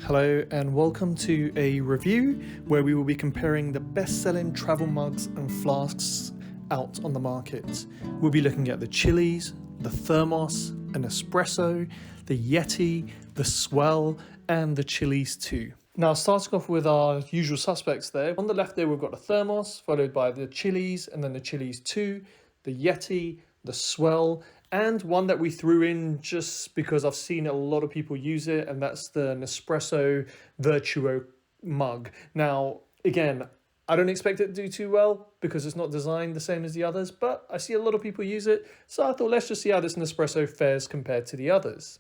Hello and welcome to a review where we will be comparing the best-selling travel mugs and flasks out on the market. We'll be looking at the Chili's, the Thermos, an Espresso, the Yeti, the Swell, and the Chili's 2. Now, starting off with our usual suspects there. On the left there, we've got the Thermos, followed by the Chili's, and then the Chili's 2, the Yeti, the Swell, and one that we threw in just because I've seen a lot of people use it, and that's the Nespresso Vertuo mug. Now, again, I don't expect it to do too well because it's not designed the same as the others, but I see a lot of people use it, so I thought let's just see how this Nespresso fares compared to the others.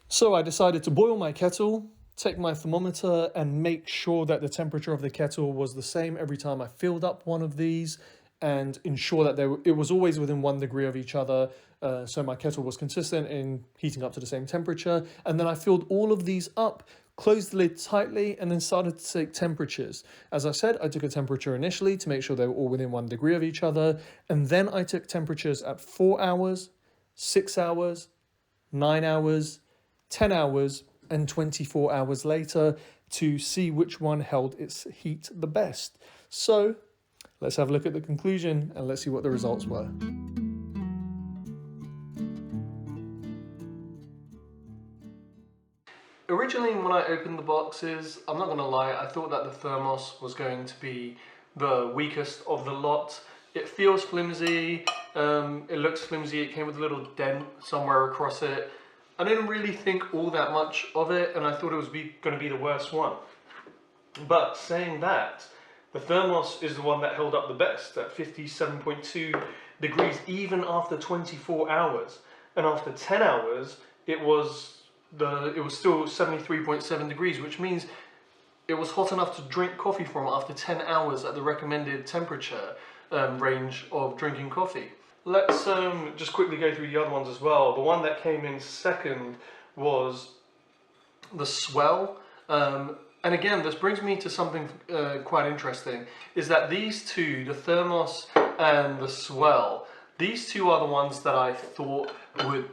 So I decided to boil my kettle, take my thermometer, and make sure that the temperature of the kettle was the same every time I filled up one of these, and ensure that it was always within 1 degree of each other, so my kettle was consistent in heating up to the same temperature. And then I filled all of these up, closed the lid tightly, and then started to take temperatures. As I said, I took a temperature initially to make sure they were all within 1 degree of each other, and then I took temperatures at 4 hours, 6 hours, 9 hours, 10 hours, and 24 hours later to see which one held its heat the best. So let's have a look at the conclusion and let's see what the results were. Originally, when I opened the boxes, I'm not going to lie, I thought that the Thermos was going to be the weakest of the lot. It feels flimsy, it looks flimsy, it came with a little dent somewhere across it. I didn't really think all that much of it, and I thought it was going to be the worst one. But saying that, the Thermos is the one that held up the best at 57.2 degrees even after 24 hours. And after 10 hours, it was still 73.7 degrees, which means it was hot enough to drink coffee from after 10 hours at the recommended temperature range of drinking coffee. Let's just quickly go through the other ones as well. The one that came in second was the Swell. And again, this brings me to something quite interesting, is that these two, the Thermos and the Swell, these two are the ones that I thought would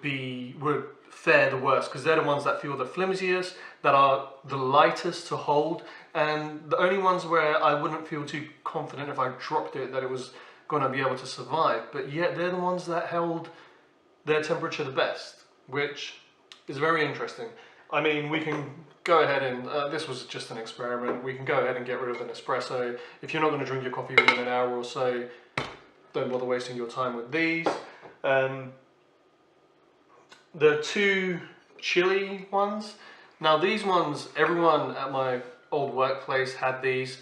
fare the worst, because they're the ones that feel the flimsiest, that are the lightest to hold, and the only ones where I wouldn't feel too confident if I dropped it that it was going to be able to survive, but yet they're the ones that held their temperature the best, which is very interesting. I mean, we can go ahead and, this was just an experiment, we can go ahead and get rid of the Nespresso. If you're not going to drink your coffee within an hour or so, don't bother wasting your time with these. The two Chili ones, now these ones, everyone at my old workplace had these,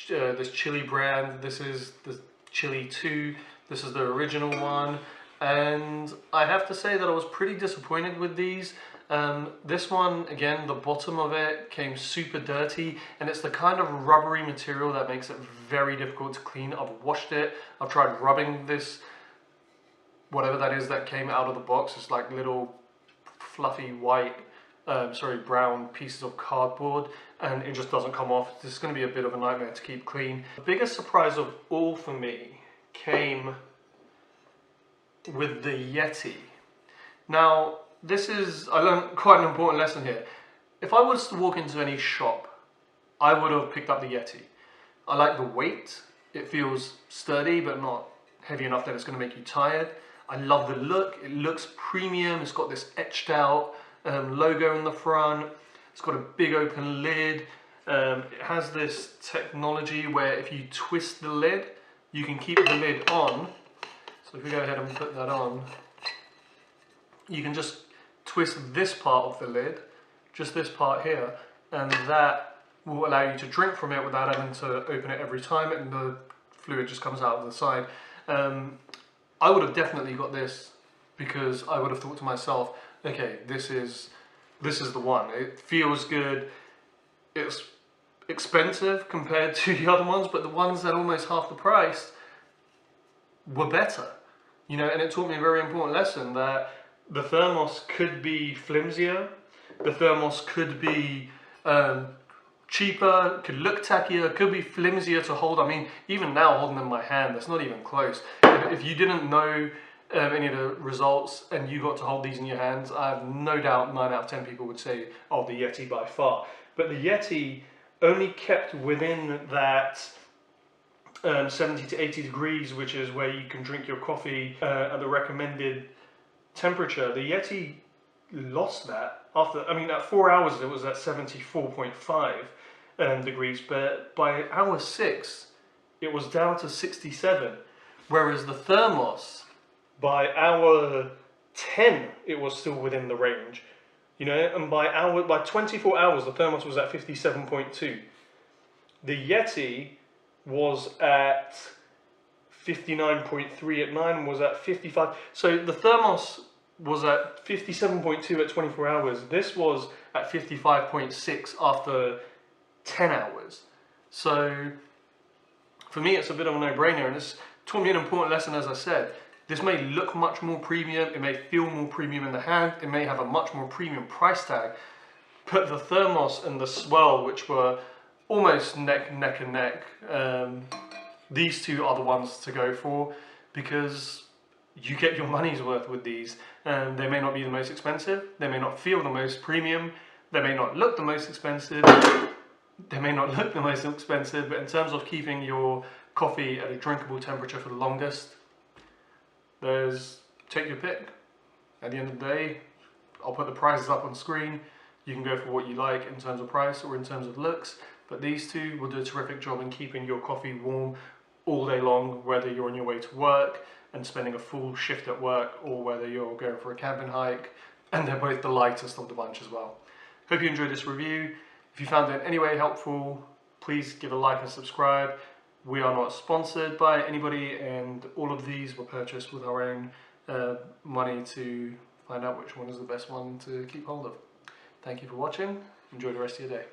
this Chili brand. This is the Chili 2, this is the original one, and I have to say that I was pretty disappointed with these. This one, again, the bottom of it came super dirty, and it's the kind of rubbery material that makes it very difficult to clean. I've washed it, I've tried rubbing this, whatever that is that came out of the box. It's like little fluffy white, brown pieces of cardboard, and it just doesn't come off. This is going to be a bit of a nightmare to keep clean. The biggest surprise of all for me came with the Yeti. Now, I learned quite an important lesson here. If I was to walk into any shop, I would have picked up the Yeti. I like the weight. It feels sturdy, but not heavy enough that it's going to make you tired. I love the look. It looks premium. It's got this etched out logo in the front. It's got a big open lid. It has this technology where if you twist the lid, you can keep the lid on. So if we go ahead and put that on, you can just twist this part of the lid, just this part here, and that will allow you to drink from it without having to open it every time, and the fluid just comes out of the side. I would have definitely got this because I would have thought to myself, okay, this is the one. It feels good. It's expensive compared to the other ones, but the ones at almost half the price were better. You know, and it taught me a very important lesson that the Thermos could be flimsier, the Thermos could be cheaper, could look tackier, could be flimsier to hold. I mean, even now holding them in my hand, that's not even close. If you didn't know any of the results and you got to hold these in your hands, I have no doubt 9 out of 10 people would say, oh, the Yeti by far. But the Yeti only kept within that 70 to 80 degrees, which is where you can drink your coffee at the recommended temperature. The Yeti lost that after, I mean, at 4 hours it was at 74.5 degrees, but by hour 6 it was down to 67, whereas the Thermos, by hour 10 it was still within the range, you know, and by 24 hours the Thermos was at 57.2. The Yeti was at 59.3 at 9, was at 55. So the Thermos was at 57.2 at 24 hours. This was at 55.6 after 10 hours. So for me, it's a bit of a no-brainer, and it's taught me an important lesson, as I said. This may look much more premium, it may feel more premium in the hand, it may have a much more premium price tag, but the Thermos and the Swell, which were almost neck and neck, these two are the ones to go for, because you get your money's worth with these. They may not be the most expensive, they may not feel the most premium, they may not look the most expensive, but in terms of keeping your coffee at a drinkable temperature for the longest, take your pick. At the end of the day, I'll put the prices up on screen. You can go for what you like in terms of price or in terms of looks, but these two will do a terrific job in keeping your coffee warm all day long, whether you're on your way to work and spending a full shift at work, or whether you're going for a camping hike, and they're both the lightest of the bunch as well. Hope you enjoyed this review. If you found it in any way helpful, please give a like and subscribe. We are not sponsored by anybody, and all of these were purchased with our own money to find out which one is the best one to keep hold of. Thank you for watching. Enjoy the rest of your day.